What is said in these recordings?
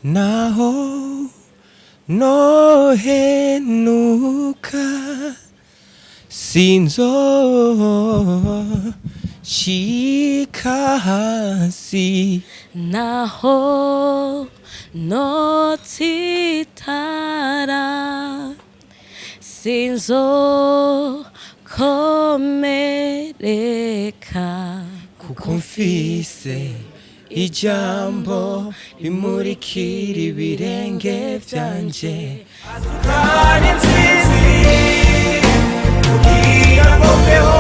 naho nohenuka sinzoshika hasi naho notsitara sinzokomereka kuko mfise ijambo rimurikira ibirenge vyanje azukana intsinzi kugira ngo mbeho.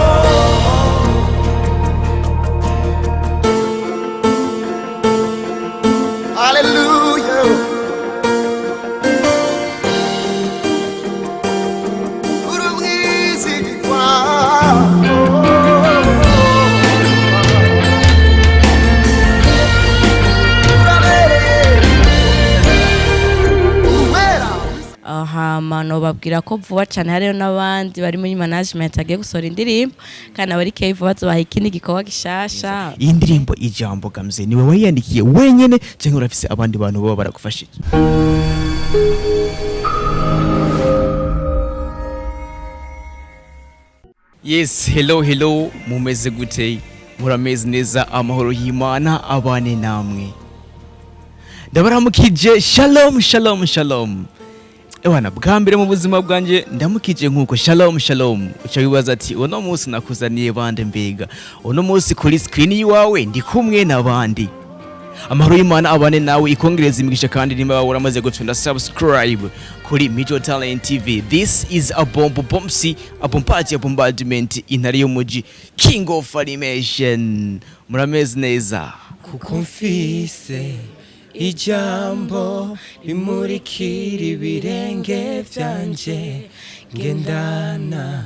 Hallelujah. Uri umwizigirwa. Mano babwira ko vuba cyane hariyo n'abandi bari muri management agiye gusohora indirimbo kandi abari Key vuba bazobaha ikindi gikorwa gishasha. Iyi ndirimbo ijambo gamze niwe wayandikiye wenyene cyangwa urafise abandi bantu baba baragufashije? Yes, hello, mumeze gute? Murameze neza, amahoro y'Imana abane namwe. Ndabaramukije, shalom. Ewana bwa mbere mu buzima bwanje ndamukije nkuko shalom uca wibaza ati uno munsi nakuzaniye bande mbega uno munsi kuri screen yiwawe ndi kumwe nabandi amahoro y'Imana abane nawe ikongereza imigisha kandi nimba uramaze gutunda subscribe kuri Major Talent TV. This is a bombardment intare y'umuji King of Animation. Murameze neza kuko mfise ijambo rimurikira ibirenge vyanje ngendana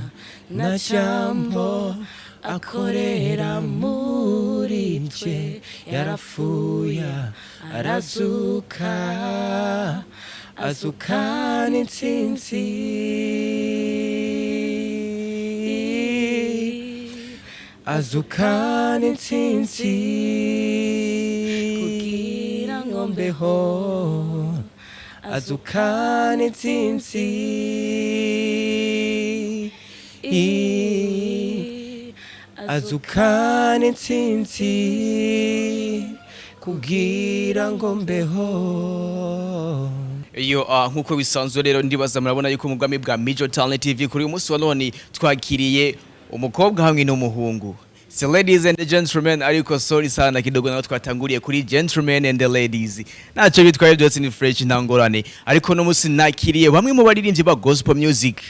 na jambo akorera muri nje yarafuya arazuka azukana intsinzi azukana intsinzi kugira ngo mbeho azukana intsinzi azukana intsinzi kugira ngo mbeho. Iyo nkuko bisanzwe rero ndibaza murabona yuko mu bwami bwa Major Talent TV kuri uyu munsi wa none twakiriye umukobwa hamwe n'umuhungu. So ladies and gentlemen, ariko sorry sana kidogo naho twatanguriye kuri gentlemen and the ladies. Naco bitwaye byose ni fresh ntangorane. Ariko no munsi nakiriye bamwe mu baririmbyi ba gospel music.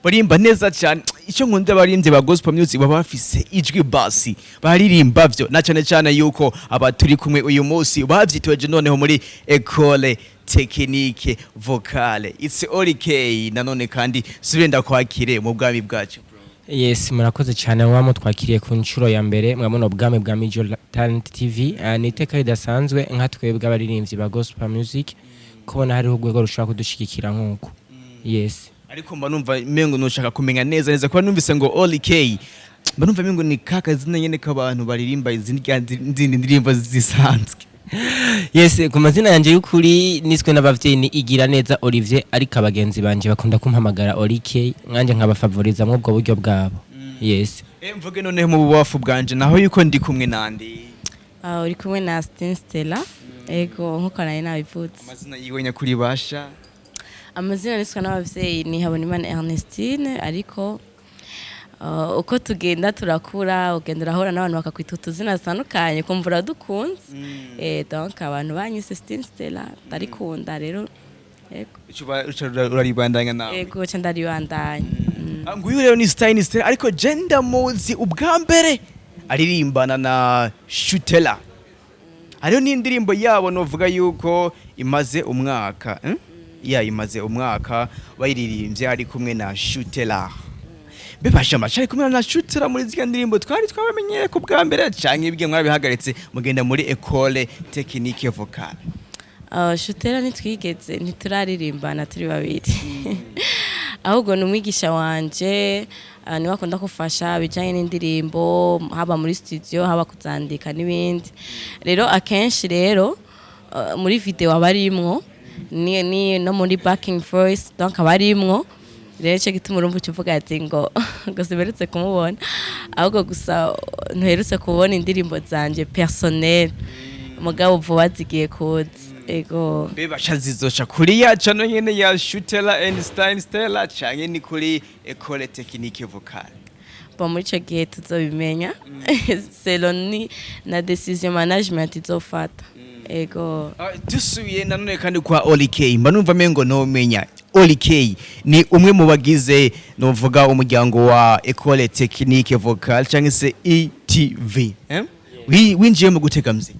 Barimba neza cyane. Icyo nkunda baririmbyi ba gospel music baba bafise ijwi basi. Baririmba byo na cyane yuko abaturi kumwe uyu munsi bavyitoje noneho muri école technique vocale. It's OLI Key nanone kandi subenda kwakire mu bwami bwacu. Yes, murakoze cyane wamo twakiriye ku nshuro ya mbere mwabona ubwami bwa Major Talent TV. Ni iteka ridasanzwe nka twebwe abaririmbyi ba gospel music kubona hari urwego rushaka kudushigikira nkuko. Yes. Ariko mba numva mengo nushaka kumenya neza kuba numvise ngo OLI Key. Mba numva mengo ni kaka zina nyene k'abantu baririmba izindi ndirimbo zisanzwe. Yes, ku mazina yanje y'ukuri niswe n'abavyeyi ni Igira neza Olivier ariko abagenzi banje bakunda kumpamagara OLI Key nkanje nkabafavoriza mu ubwo buryo bwabo. Yes. Mvuge none mu bubafu bwanje naho yuko ndi kumwe nandi. Uri kumwe na Stine Stella. Ego nkuko nari nabivutse. Amazina yiwe nyakuri basha. Amazina niswe n'abavyeyi ni Habonimana Ernestine ariko uko tugenda turakura ugendera hora n'abantu bakakwita utuzina zitandukanye kumvura dukunze donc abantu banyise Stine Stella ndarikunda rero yego uraribandanya nawe yego cyo ndaribandanya nguyu rero ni Stine Stella ariko gender muzi ubwa mbere aririmbana na Shutela ariyo ni indirimbo yabo novuga yuko imaze umwaka imaze umwaka bayiririmbye ari kumwe na Shutela. Bebasha macari kumwe na Shutela muri zika ndirimbo twabamenyeye ku bwa mbere canke ibwe mwarabihagaritse mugenda muri école technique vocale. Shutela nitwigeze ntituraririmbana turi babiri. Ahubwo numwigisha wanje ni wakunda kufasha bijanye n'indirimbo haba muri studio haba kuzandika n'ibindi. Rero akenshi rero muri video abarimwo ni no muri backing voice donc abarimwo rero cyo gituma urumva ukivuga ati ngo siberetse kumubona ahubwo gusa ntuherutse kubona indirimbo zanje personnel mugabo vuba zigiye kuza ego bebasha zizoca kuri ya channel nyene ya Stella and Stine Stella canke ni kuri Ecole Technique Vocale bon muri cyo gihe tuzobimenya selon na decision management izofata ego dusubiye nanone kandi kwa OLI Key mba numva mengo no menya OLI Key ni umwe mu bagize novuga umuryango wa Ecole Technique Vocale canke se ETV winjiye mu gutega muziki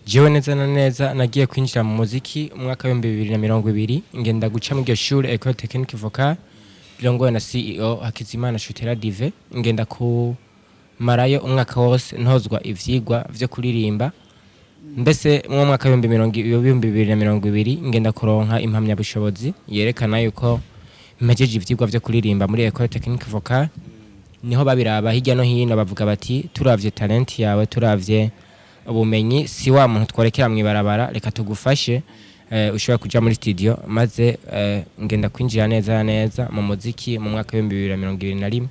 jewe neza na neza nagiye kwinjira mu muziki umwaka wa 2020 ngenda guca mu shure Ecole Technique Vocale birongowe na CEO Hakizimana Shutera Dive ngenda ku marayo umwaka wose ntozwa ivyigwa vyo kuririmba mbese mu mwaka wa 2020 ngenda kuronka impamya bushobozi yerekana yuko mejeje ivyigwa vyo kuririmba muri Ecole Technique Vocale niho babiraba hirya no hino bavuga bati turavye talent yawe turavye ubumenyi si wa muntu twarekera mwibarabara reka tugufashe ushobora kuja muri studio maze ngenda kwinjira neza mu muziki mu mwaka wa 2021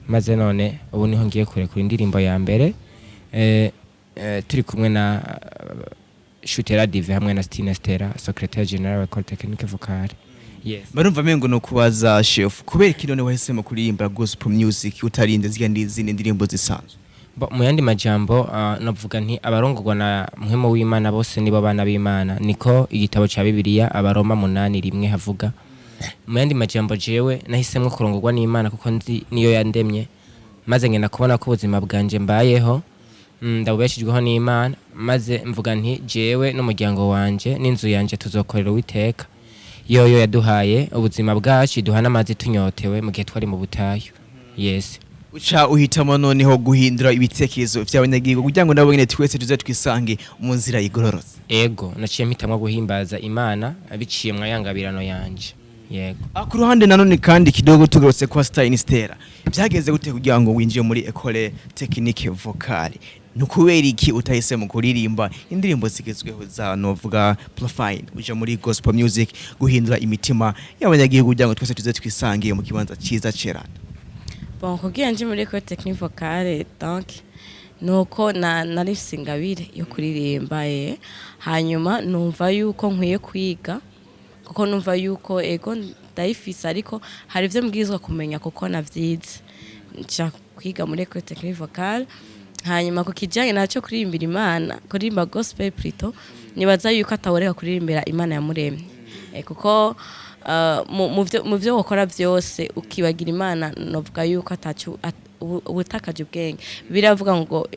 maze none ubu niho ngiye kurekura indirimbo ya mbere turi kumwe na Shutera Dive hamwe na Stine Stella secrétaire général wa Ecole Technique Vocale yes barumva mengo no kubaza chef kubera kinone wahisemo kuririmba gospel music utarinde zindi ndirimbo zisanzwe mu yandi majambo navuga nti abarongorwa na muhemo w'Imana bose nibo bana b'Imana niko igitabo ca Bibiliya abaroma 8:1 havuga mu yandi majambo jewe nahisemwe kurongorwa n'Imana kuko nzi niyo yandemye maze ngenda kubona ko ubuzima bwanje mbayeho ndabubeshejweho n'Imana maze mvuga nti jewe n'umuryango wanje n'inzu yanje tuzokorera Uwiteka yoyo yaduhaye ubuzima bwacu duhana amazi tunyotewe mu gihe twari mu butayu yes uca uhitamo noneho guhindura ibitekerezo vy'abanyagihugu kugira ngo nabo nyene twese tuze twisange munzira igororotse ego naciye mpitamwa guhimbaza Imana abiciye mwayangabirano yanje yego ku ruhande nanone kandi kidogo tugarutse kwa Stine Stella byageze gute kugira ngo winjiye muri Ecole Technique Vocale nukubera iki utahise mu kuririmba indirimbo zigezweho za novuga profile uja muri gospel music guhindura imitima y'abanyagihugu kugira ngo twese tuze twisange mu kibanza ciza cerana bon kugira nje muri Ecole Technique Vocale donc nuko narifise ingabire yo kuririmba hanyuma numva yuko nkwiye kwiga kuko numva yuko ego ndayifise ariko hari ivyo mbwizwa kumenya kuko navyize nca kwiga muri Ecole Technique Vocale hanyuma kukijanye naco kuririmbira Imana kuririmba gospel plutôt nibaza yuko ataworeka kuririmbira Imana yamuremye kuko mu vyo wakora vyose ukibagira Imana novuga yuko atacu ubutakaje ubwenge biravuga ngo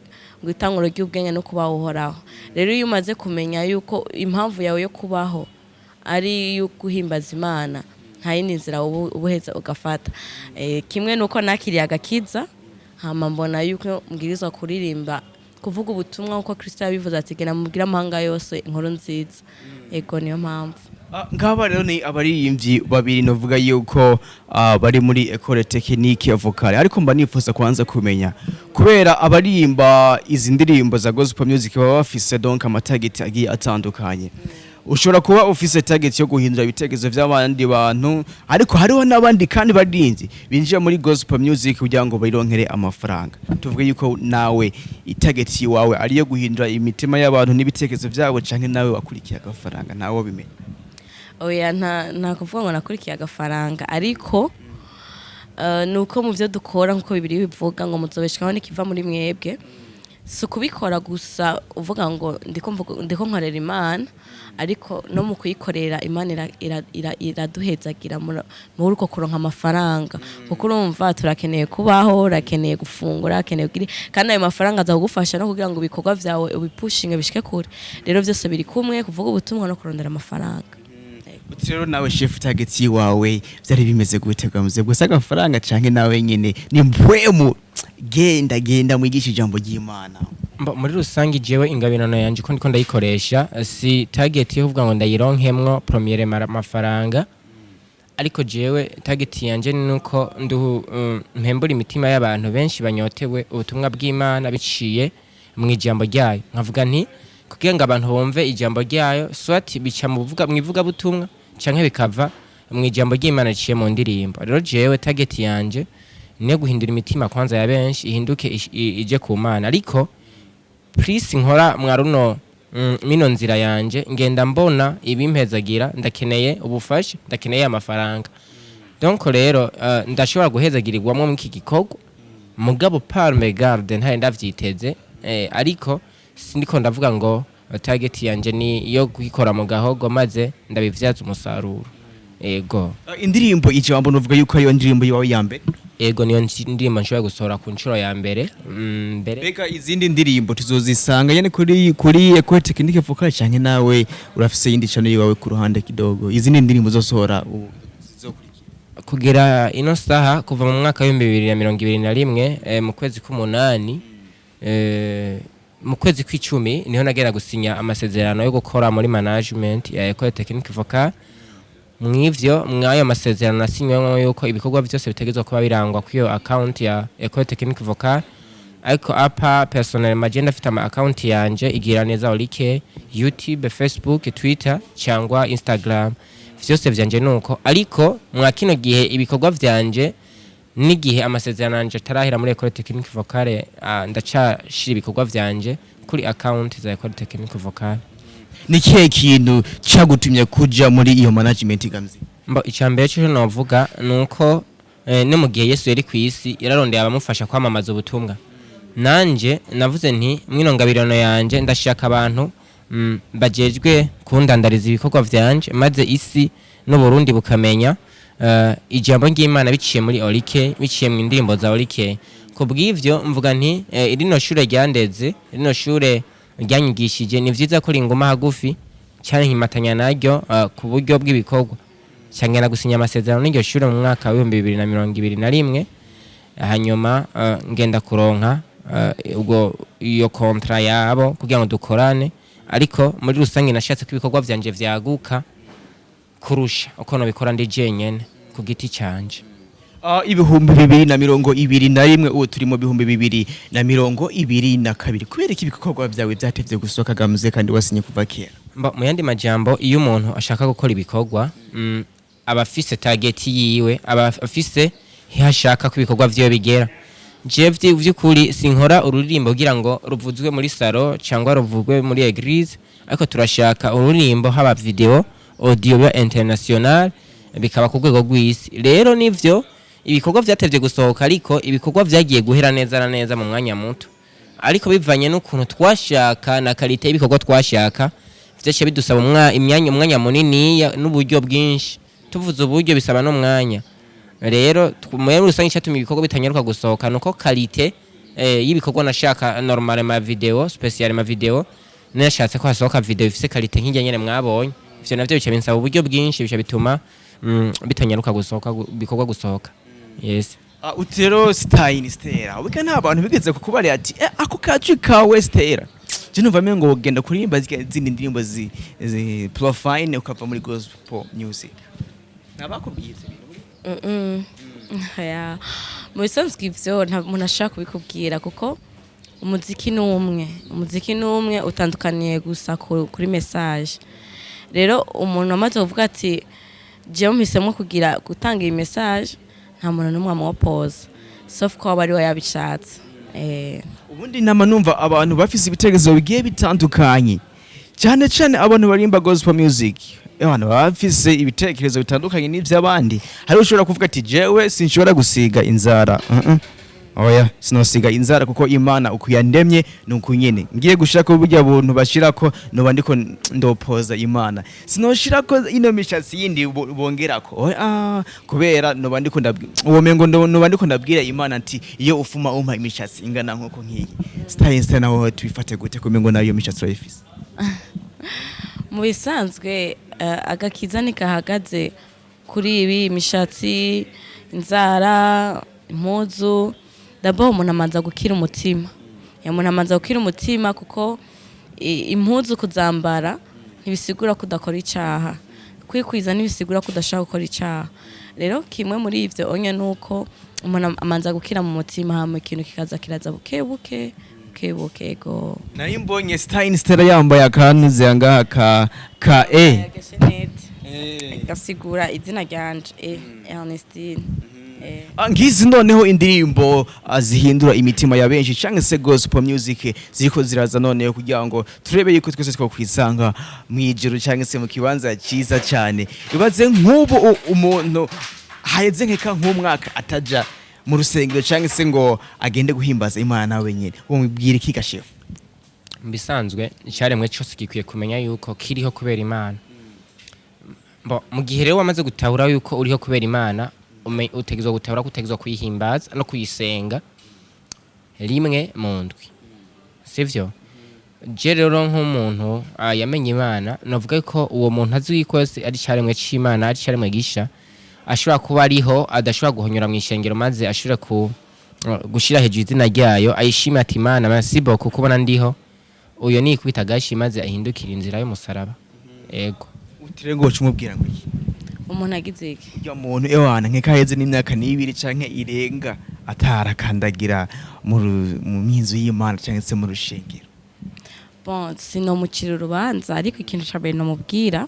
itanguro ry'ubwenge no kubaho uhoraho rero iyo umaze kumenya yuko impamvu yawe yo kubaho ari yo guhimbaza Imana nta yindi nzira ubuheza ugafata kimwe nuko nakiriye agakiza hama mbona yuko mbwirizwa kuririmba kuvuga ubutumwa uko Kristo yabivuze ati gena mubwira amahanga yose inkuru nziza ego niyo mpamvu ngaba rero ni abaririmbyi babiri novuga yuko bari muri Ecole Technique Vocale ariko mba nifuza kwanza kumenya kubera abaririmba izi ndirimbo za gospel music baba bafise donc amatageti agiye atandukanye ushobora kuba ufise target yo guhindura ibitekerezo by'abandi bantu ariko hariho nabandi kandi barinzi binjiye muri gospel music kugira ngo bayironkere amafaranga tuvuge yuko nawe target yawe ari yo guhindura imitima y'abantu n'ibitekerezo byabo canke nawe wakurikiye agafaranga nawo bimenye oya nta kuvuga ngo nakurikiye agafaranga ariko nuko mu byo dukora nkuko Bibiliya bivuga ngo muzobeshwaho n'ikiva muri mwebwe so kubikora gusa uvuga ngo ndiko nkorera Imana ariko no mu kuyikorera Imana iraduhezagira muri uko kuronka amafaranga kuko urumva turakeneye kubaho urakeneye gufungura urakeneye kandi ayo mafaranga azagufasha no kugira ngo ibikorwa vyawe ubipushinge bishike kure rero byose biri kumwe kuvuga ubutumwa no kurondera amafaranga rero nawe chef target wawe byari bimeze gute gamuze gusa agafaranga canke nawe nyene ni mpwemu genda mwigisha ijambo ry'Imana muri rusangi jewe ingabirano yanje ko ndiko ndayikoresha si target yo kuvuga ngo ndayironkemwo premiere mafaranga ariko jewe target yanje nuko mpembura imitima y'abantu benshi banyotewe ubutumwa bw'Imana biciye mu ijambo ryayo nkavuga nti kugira ngo abantu bumve ijambo ryayo swati bica mu ivuga butumwa canke bikava mu ijambo ry'Imana ciye mu ndirimbo. Rero jewe target yanje ni guhindura imitima kwanza ya benshi ihinduke ije ku Mana, ariko please nkora mwaruno mino nzira yanje ngenda mbona ibimpezagira, ndakeneye ubufasha, ndakeneye amafaranga. Donc rero ndashobora guhezagirirwamwo mu iki gikorwa mugabo Palme Garden ntari ndavyiteze, ariko sindiko ndavuga ngo target yanje ni yo gukora mu gahogo maze ndabivyaza umusaruro. Ego indirimbo ijambo nuvuga yuko ariyo ndirimbo yawe ya mbere? Ego niyo ndirimbo nshobora gusohora ku nshuro ya mbere. Beka izindi ndirimbo tuzozisanga yani kuri Ecole Technique Vocal canke nawe urafise yindi channel yawe ku ruhande kidogo? Izindi ndirimbo zosohora kugera ino saha kuva mu mwaka wa 2021 mu kwezi k'umunani, mu kwezi kw'icumi niho nagera gusinya amasezerano yo gukora muri management ya Ecole Technique Vocal. Mwivyo mwayo masezerano nasinywemo yuko ibikorwa byose bitegezwa kuba birangwa kwiyo account ya Ecole Technique Vocal, ariko apa personnel magenda afite ama account yanje igira neza OLI Key, YouTube, Facebook, Twitter cyangwa Instagram, vyose vyanje nuko. Ariko mwa kino gihe ibikorwa vyanje n'igihe amasezerano yanje tarahira muri Ecole Technique Vocal, ndacashira ibikorwa vyanje kuri account za Ecole Technique Vocal. Nikihe kintu cyagutumye kuja muri iyo management gamzi? Mbo icambere cyo novuga nuko ne mu gihe Yesu yari kwisi yararondeye abamufasha kwamamaza ubutumwa. Nanje navuze nti mwino ngabirano yanje ndashaka abantu bajejwe kundandariza ibikorwa vyanje maze isi no Burundi bukamenya ijambo ry'Imana biciye muri OLI Key, biciye mu indirimbo za OLI Key. Kubw'ivyo mvuga nti irino shure ryandeze, irino shure ryanyigishije ni vyiza ko ringuma hagufi cyane nkimatanya naryo ku buryo bw'ibikorwa. Cyangena gusinya amasezerano n'iryo shure mu mwaka wa 2021, hanyuma ngenda kuronka ubwo iyo kontra yabo kugira ngo dukorane, ariko muri rusange nashatse ko ibikorwa vyanje vyaguka kurusha uko no bikora ndi jenyene ku giti canje. Ibihumbi 2021 uwo turi mu bihumbi 2022 kubera iki ibikorwa byawe byatevye gusoka gamuze kandi wasinye kuva kera? Mu yandi majambo iyo umuntu ashaka gukora ibikorwa abafise target yiwe, abafise hashaka ko ibikorwa vyo bigera. Je vy'ukuri sinkora ururimbo kugira ngo ruvuzwe muri salo cyangwa ruvugwe muri eglise, ariko turashaka ururimbo haba video audio international bikaba ku rwego rw'isi. Rero nivyo ibikorwa vyatevye gusohoka, ariko ibikorwa vyagiye guhera neza na neza mu mwanya muto, ariko bivanye n'ukuntu twashaka na kalite y'ibikorwa twashaka vyaciye bidusaba umwanya munini n'uburyo bwinshi. Tuvuze uburyo bisaba no mwanya. Rero muri rusange cyatuma ibikorwa bitanyaruka gusohoka nuko kalite y'ibikorwa nashaka normal ma video special ma video nashatse ko hasohoka video ifise kalite nk'ijya nyene mwabonye. Ivyo navyo bice binsaba uburyo bwinshi, bice bituma bitanyaruka gusohoka bikorwa gusohoka. Yes. Utero Stine Stella wika nta bantu bigeze kukubari ati ako kacu kawe Stella je numva mengo ugenda kuririmba zindi ndirimbo zi profile ukava muri gospel music nabakubwize ya mu bisanzwe ivyo nta muntu ashaka kubikubwira, kuko umuziki n'umwe utandukaniye gusa kuri message. Rero umuntu amaze kuvuga ati je mpisemo kugira gutanga iyi message, nta muntu n'umwe amuopoza sauf ko bari yabishatse. Ubundi nama numva abantu bafise ibitekerezo bigiye bitandukanye, cyane cyane abantu barimba gospel music. Abantu bafise ibitekerezo bitandukanye n'ivy'abandi. Hari ushobora kuvuga ati jewe sinshobora gusiga inzara. Oya, sinosiga inzara kuko Imana ukuyandemye nukunyene. Ngiye gushaka uburyo buntu bashirako no ndiko ndopoza Imana. Sinoshirako ino mishatsi yindi bongerako. Oya, kubera no ndiko uwo mengo no ndiko ndabwira Imana ati iyo ufuma umpa imishatsi ingana nk'uko nkiyi. Stine Stella naho twifate gute kumengo nayo mishatsi wayifise? Mu bisanzwe agakiza ni kahagaze kuri ibi mishatsi, inzara, impuzu. Dabo umuntu amanza gukira umutima. Umuntu amanza gukira umutima kuko impuzu kuzambara ntibisigura kudakora icyaha. Kwikwiza ntibisigura kudashaka gukora icyaha. Rero kimwe muri ivyo onye nuko umuntu amanza gukira mu mutima, hama ikintu kikaza kiraza buke buke bukebuke go nayo mbonye Stine Stella yambaye akantu zenga ka gasigura izina ryanje Ernestine ngizi noneho indirimbo zihindura imitima ya benshi canke se gospel music ziriko ziraza noneho kugira ngo turebe yuko twese twokwisanga mwijuru canke se mu kibanza ciza cyane ibaze nk'ubu umuntu haheze nkeka nk'umwaka ataja mu rusengero canke se ngo agende guhimbaza Imana nawe nyene wo mubwira iki gashefu Mbisanzwe icyaremwe cyose gikwiye kumenya yuko kiriho kubera Imana. Mu gihe rero wamaze gutahura yuko uriho kubera Imana, utegezwa gutahura kutegezwa kuyihimbaza no kuyisenga rimwe mu ndwi. Sivyo? Je rero nk'umuntu yamenye Imana, navuga ko uwo muntu azi ko ari cyaremwe cy'Imana, ari cyaremwe gisha, ashobora kuba ariho adashobora guhonyora mu ishengero maze ashobora gushira hejuru izina ryayo, ayishime ati Imana merci beaucoup kubona ndiho. Uyo ni kubita gashi maze ahindukira inzira y'umusaraba. Ego. Utirengo ucumubwira ngo iki? Umuntu agize iki? Iyo muntu ewana nkekaheze n'imyaka 2 canke irenga atarakandagira mu minzu y'Imana canke se mu rushengero. Bon, sino mukira urubanza ariko ikintu cyabere no mubwira.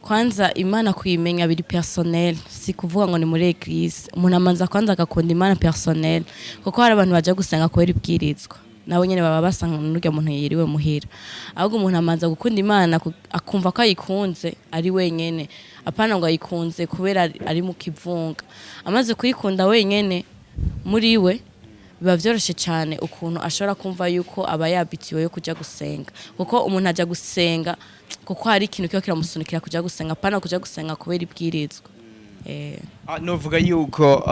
Kwanza Imana kuyimenya biri personnel, si kuvuga ngo ni muri église. Umuntu amanza kwanza agakunda Imana personnel, kuko hari abantu baje gusenga kubera ibwirizwa. Nawe nyene baba basanga n'urya muntu yiriwe muhira. Ahubwo umuntu amanza gukunda Imana akumva ko ayikunze ari wenyene. Apana ngo ayikunze kubera ari mu kivunga. Amaze kuyikunda wenyene muri we biba vyoroshe cyane ukuntu ashobora kumva yuko aba yabitiwe yo kuja gusenga. Kuko umuntu aja gusenga kuko hari ikintu cyo kiramusunikira kuja gusenga, apana kuja gusenga kubera ibwirizwa. Novuga yuko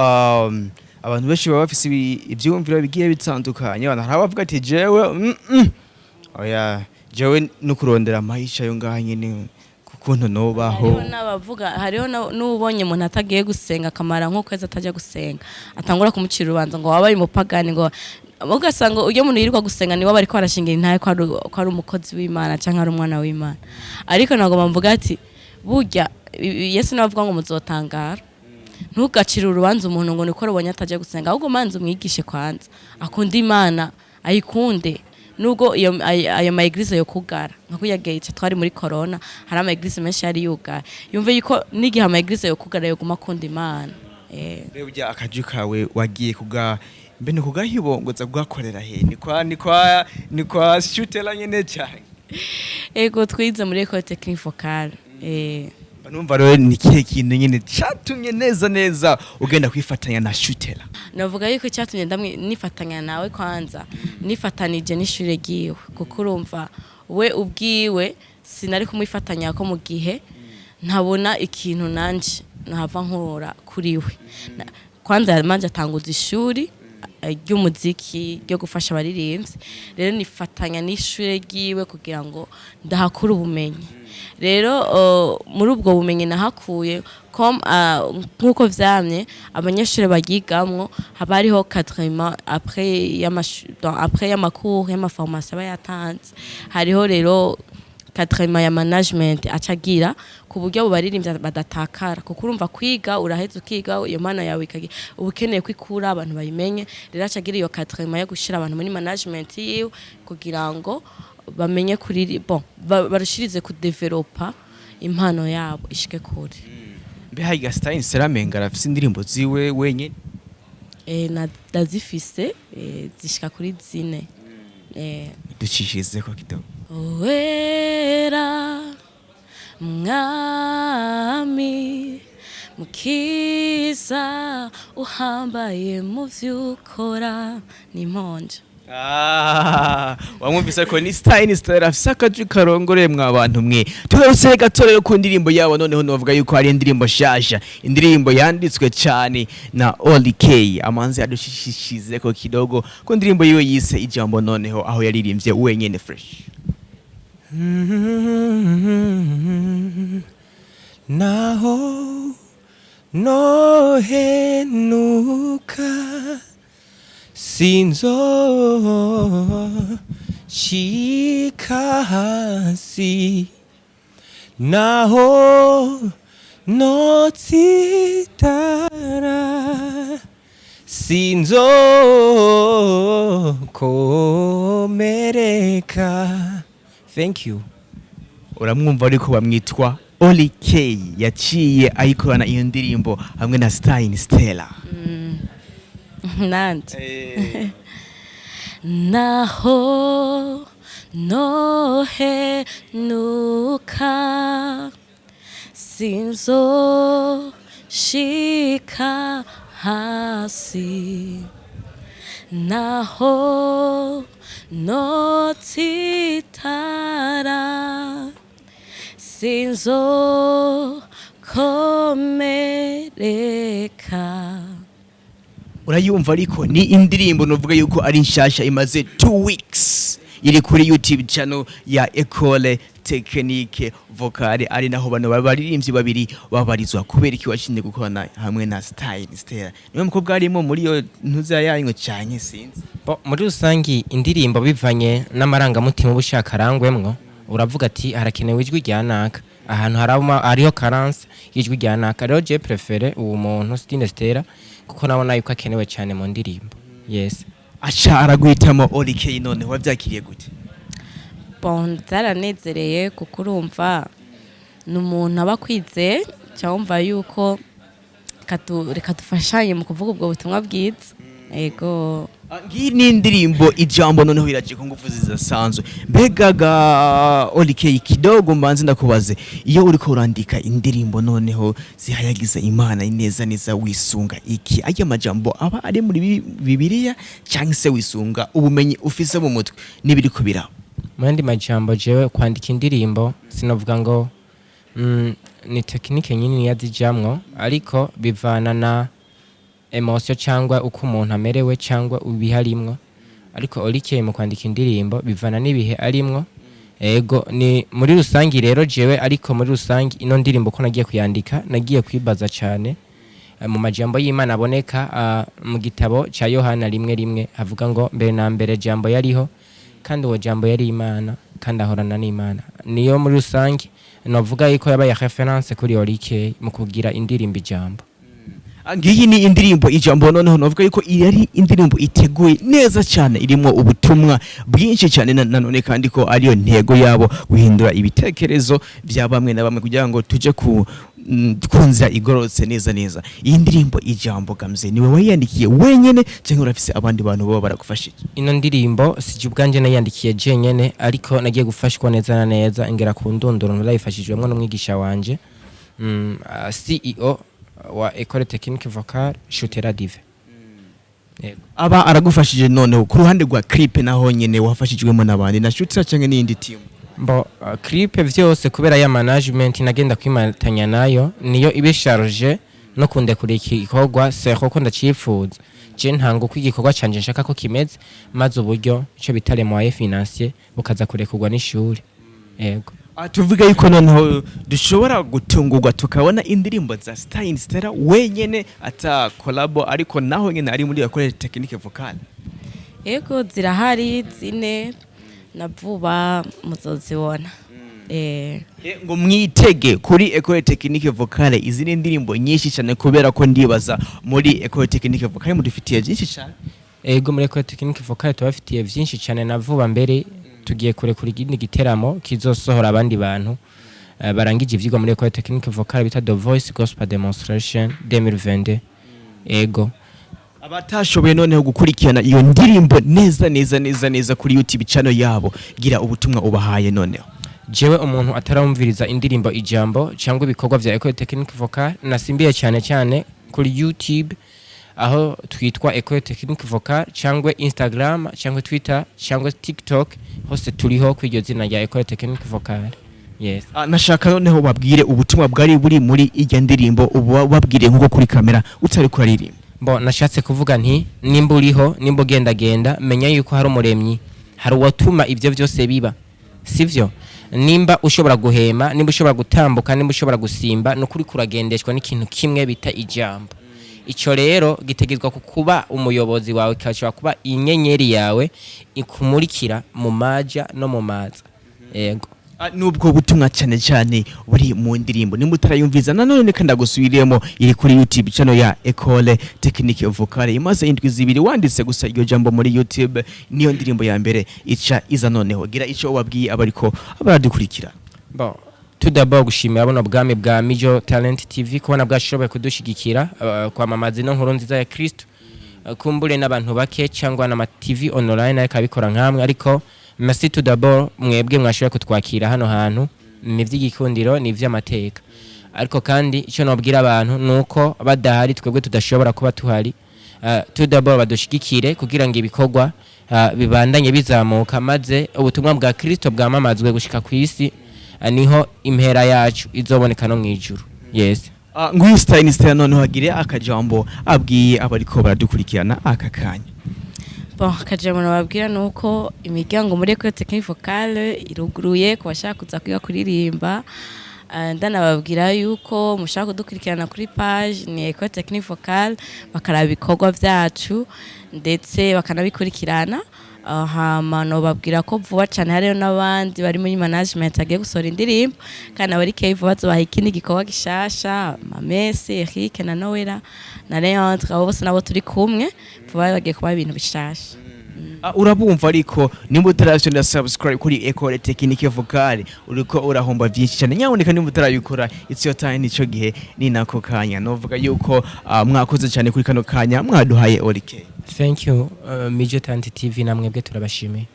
abantu benshi baba bafise ivyumviro bigiye bitandukanye. Abantu harabavuga ati jewe oya jewe no kurondera amahisha yo ngaha nyene kukuntu nobaho. Hariho n'abavuga, hariho n'ubonye umuntu atagiye gusenga akamara nko kwezi atajya gusenga, atangura kumucira urubanza ngo waba ari mupagani, ngo ugasanga uyo muntu yirirwa gusenga ni waba ariko arashingira intaye ko ari umukozi w'Imana cyangwa ari umwana w'Imana. Ariko nago bamvuga ati burya Yesu navuga ngo muzotangara, ntugacire urubanza umuntu ngo niko rubonye atajya gusenga, ahubwo manzi umwigishe kwanza akunda Imana, ayikunde. Nubwo ayo ma eglise yo kugara nka kuyagetse twari muri corona, hari ama eglise menshi yari yugara, yumve yuko nigihe ama eglise yo kugara yo guma akunda Imana. Rero bya akaju kawe wagiye kuga mbene kugahibongoza bwakorera he? Ni kwa shutela nyene cyane. Ego twize muri école technique vocale. Banumva rero ni kihe kintu nyene cyatumye neza ugenda kwifatanya na shutela? Navuga yuko cyatumye nifatanya nawe kwanza, nifatanije n'ishure giwe, kuko urumva we ubwiwe sinari kumwifatanya ko mu gihe ntabona ikintu nanje nahava nkora kuri we. Kwanza manje atanguza ishuri ry'umuziki ryo gufasha abaririmbyi, rero nifatanya n'ishure giwe kugira ngo ndahakura ubumenyi. Rero muri ubwo bumenyi nahakuye nkuko vyamye abanyeshure bagigamwo haba hariho quatrième après y'amakuru y'amaformation bayatanze, hariho rero quatrième ya management acagira ku buryo bubaririmbya badatakara, kuko urumva kwiga uraheze ukiga iyo mana yawe ikagira ubukeneye kwikura abantu bayimenye. Rero acagira iyo quatrième yo gushira abantu muri management yiwe kugira ngo bamenye kuri barushirize ku developa impano yabo ishike kure. Mbe Stine Stella menga afise indirimbo ziwe wenye? Ndazifise zishika kuri 4. Ducishize ko kidogo. Wera mwami mukiza uhambaye mu vyukora ni monja. Wamwumvise ko ni Stine Stella afise akaju karongore mwa abantu mwe. Tugarutse gatorero ku ndirimbo yabo, noneho novuga yuko ari indirimbo shasha, indirimbo yanditswe cyane na OLI Key. Amanzi adushishize ko kidogo ku ndirimbo yiwe yise ijambo, noneho aho yaririmbye wenyene fresh. Naho nohenuka sinzo shika hasi, naho notsitara sinzokomereka. Thank you. uramwumva ariko bamwitwa OLI Key yaciye ayikorana iyo ndirimbo hamwe na Stine Stella. nanje naho nohenuka sinzoshika hasi naho notitara sinzokomereka. urayumva ariko ni indirimbo novuga yuko ari nshasha imaze 2 weeks iri kuri YouTube channel ya Ecole Technique Vocale ari naho bano baririmbyi babiri babarizwa kubera iki washinde gukorana hamwe na Stine Stella niwe mukobwa arimo muri iyo ntuza yanyu cyane sinzi. Muri rusangi indirimbo bivanye n'amarangamutima ubushakarangwemwo uravuga ati harakenewe ijwi rya naka ahantu hariho carence y'ijwi rya naka rero je préféré uwo muntu Stine Stella kuko nabona yuko akenewe cyane mu ndirimbo. Yes. Acha araguhitamo OLI Key none wavyakiriye gute? Bon zaranezereye kuko urumva n'umuntu aba kwize cyangwa yuko reka dufashanye mu kuvuga ubwo butumwa bwiza. Ego ngiyi ni indirimbo ijambo noneho iraje ku ngufu zidasanzwe mbegaga OLI Key kidogo mbanze ndakubaze iyo uriko urandika indirimbo noneho zihayagiza Imana ineza neza wisunga iki ajya majambo aba ari muri Bibiliya cyangwa se wisunga ubumenyi ufise mu mutwe nibiri kubira Mwandi majambo jewe kwandika indirimbo sinovuga ngo ni technique nyini yazijamwo ariko bivana na emotion cyangwa uko umuntu amerewe cyangwa ubiharimwo ariko OLI Key mu kwandika indirimbo bivana nibihe arimwo. Ego ni muri rusangi rero jewe ariko muri rusangi ino ndirimbo ko nagiye kuyandika nagiye kwibaza cyane mu majambo y'Imana aboneka mu gitabo cya Yohana rimwe havuga ngo mbere na mbere jambo yariho kandi uwo jambo yari Imana kandi ahorana n'Imana. Niyo muri rusangi novuga yuko yabaye reference kuri OLI Key mu kugira indirimbo ijambo. ngiyi ni indirimbo ijambo noneho novuga yuko yari indirimbo iteguye neza cyane irimo ubutumwa bwinshi cyane nanone kandi ko ariyo ntego yabo guhindura ibitekerezo bya bamwe na bamwe kugira ngo tuje kunzira igororotse neza. Iyi ndirimbo ijambo gamze niwe wayandikiye wenyene cyangwa urafise abandi bantu baba baragufashije? Ino ndirimbo sije ubwanje nayandikiye jenyene ariko nagiye gufashwa neza na neza ingera ku ndunduro narayifashijwemo n'umwigisha wanje CEO wa Ecole Technique Vocale Shutera Dive. Aba aragufashije none ku ruhande rwa clip naho nyene wafashijwemo nabandi na Shutera cyangwa n'indi team? Clip vyose kubera ya management nagenda kwimatanya nayo niyo ibisharge no kunde kuri iki gikorwa seko ko ndacifuza je ntango kwigikorwa canje nshaka ko kimeze maze uburyo cyo bitare mu financier bukaza kurekurwa n'ishuri. Yego. Tuvuga yuko noneho dushobora gutungurwa tukabona indirimbo za Stine Stella wenyene ata collabo ariko naho nyene ari muri Ecole Technique Vocale. Ego zirahari zine na vuba muzozibona. Ngo mwitege kuri Ecole Technique Vocale izindi ndirimbo nyinshi cyane kubera ko ndibaza muri Ecole Technique Vocale mudufitiye byinshi cyane. Ego muri Ecole Technique Vocale tubafitiye byinshi cyane na vuba mbere tugiye kure kuri igindi giteramo kizosohora abandi bantu barangije ivyigwa muri Ecole Technique Vocale bita The Voice Gospel Demonstration 2022. Ego abatashoboye noneho gukurikirana iyo ndirimbo neza kuri YouTube channel yabo gira ubutumwa ubahaye noneho. Jewe umuntu ataramviriza indirimbo ijambo cyangwa ibikorwa vya Ecole Technique Vocale nasimbiye cyane kuri YouTube aho twitwa Ecole Technique Vocale cyangwa Instagram cyangwa Twitter cyangwa TikTok hose turiho kwiryo zina rya Ecole Technique Vocale. Yes. Nashaka noneho babwire ubutumwa bwari buri muri ijya ndirimbo ubu babwire nkuko kuri kamera utari kuraririmba. Nashatse kuvuga nti nimba uriho nimba ugendagenda menya yuko hari umuremyi hari uwatuma ivyo byose biba sivyo nimba ushobora guhema nimba ushobora gutambuka nimba ushobora gusimba no kuri kuragendeshwa n'ikintu kimwe bita ijambo. Ico rero gitegezwa kuba umuyobozi wawe kashobora kuba inyenyeri yawe ikumurikira mu maja no mu maza. Yego. nubwo butumwa cyane cyane buri mu ndirimbo nimba utarayumviza nanone kandi ndagusubiriyemo iri kuri YouTube channel ya Ecole Technique Vocale imaze indwi zibiri wanditse gusa iryo jambo muri YouTube niyo ndirimbo ya mbere ica iza noneho gira ico wabwiye abariko abaradukurikira. Bon, tout d'abord gushimira buno bwami bwa Mijo Talent TV kubona bwashoboye kudushigikira kwamamaza ino nkuru nziza ya Kristo. Kumbure n'abantu bake cyangwa na TV online akabikora nkamwe ariko merci tout d'abord mwebwe mwashoboye kutwakira hano hantu ni vy'igikundiro ni vy'amateka ariko kandi ico nobwira abantu nuko badahari twebwe tudashobora kuba tuhari tout d'abord badushigikire kugira ngo ibikorwa bibandanye bizamuka maze ubutumwa bwa Kristo bwamamazwe gushika ku isi niho impera yacu izoboneka no mwijuru. Yes. Nguyu Stine Stella none hagire akajambo abwiye abariko baradukurikirana aka kanya. Bon, akajambo nababwira nuko imiryango muri Ecole Technique Vocale iruguruye ku bashaka kuza kwiga kuririmba. Ndanababwira yuko mushaka kudukurikirana kuri page ni Ecole Technique Vocale bakaraba ibikorwa vyacu ndetse bakanabikurikirana. Hama nobabwira ko vuba cyane hariyo n'abandi bari muri management agiye gusora indirimbo kandi OLI Key bazobaha ikindi gikorwa gishasha Mamese Eric na Noella na Leandre abo bose nabo turi kumwe vuba bagiye kuba ibintu bishasha. Urabumva ariko nimba utarashonda subscribe kuri Ecole Technique Vocale uriko urahomba byinshi cyane nyaboneka nimba utarayikora it's your time nico gihe ni nako kanya novuga yuko mwakoze cyane kuri kano kanya mwaduhaye OLI Key. Thank you Mijo Talent TV namwebwe turabashimiye.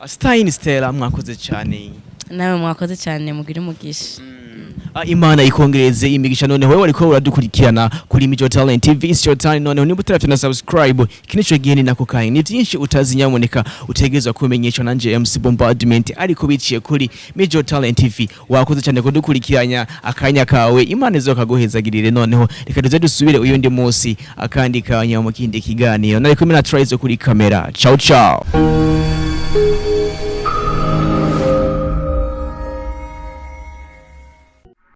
Stine Stella mwakoze cyane. Nawe mwakoze cyane mugire umugisha. Imana ikongereze imigisha noneho wewe ariko uradukurikirana kuri Mijo Talent TV it's your time noneho nimba utarafite subscribe kinico gihe ni nako kanya ni byinshi utazi nyamuneka utegezwa kumenyesha nanje MC Bombardment ariko biciye kuri Mijo Talent TV wakoze cyane kudukurikiranya akanya kawe Imana izo kaguhezagirire noneho reka duze dusubire uyundi munsi akandi kanya mu kindi kiganiro nariko mina try zo kuri kamera ciao ciao.